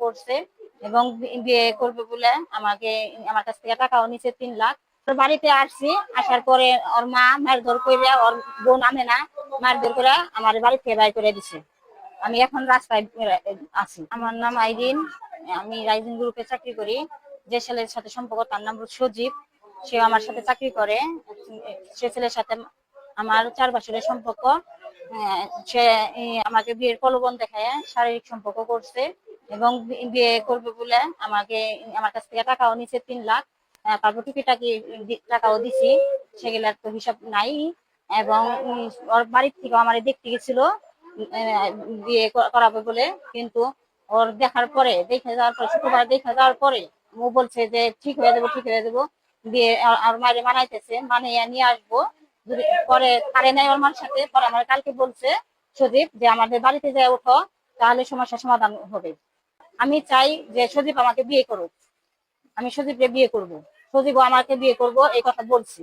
করছে এবং বিয়ে করবে বলে আমার কাছ থেকে টাকাও নিচে 3 লাখ। বাড়িতে আসছি, আসার পরে ওর মা মারধর করে, ওর বোন আনে না, মারধর করে আমার বাড়ি থেকে বাইর করে দিছে। আমি এখন রাস্তায় আছি। আমার নাম আইরিন, আমি রাইজিং গ্রুপে চাকরি করি। যে ছেলের সাথে সম্পর্ক তার নাম সজীব, সে আমার সাথে চাকরি করে। সে ছেলের সাথে আমার 4 বছরের সম্পর্ক। সে আমাকে বিয়ের প্রলোভন দেখায় শারীরিক সম্পর্ক করছে এবং বিয়ে করবে বলে আমার কাছ থেকে টাকাও নিচে 3 লাখ। তারপর টুকিটাকি টাকাও দিছি, সেগুলার তো হিসাব নাই। এবং ওর বাড়ির থেকে আমার দেখতে গেছিল বিয়ে করাবে বলে, কিন্তু ওর দেখার পরে শুক্রবার দেখে যাওয়ার পরে ও বলছে যে ঠিক হয়ে যাবো, ঠিক হয়ে যাবো। বিয়ে আর মায়ের মানাইতেছে, মানিয়ে নিয়ে আসবো। যদি পরে পারে নাই ওর মার সাথে, পরে আমার কালকে বলছে সজীব যে আমাদের বাড়িতে যায় ওঠো, তাহলে সমস্যার সমাধান হবে। আমি চাই যে সজীব আমাকে বিয়ে করুক, আমি সজীবকে বিয়ে করব, সজীবও আমাকে বিয়ে করবো, এই কথা বলছি।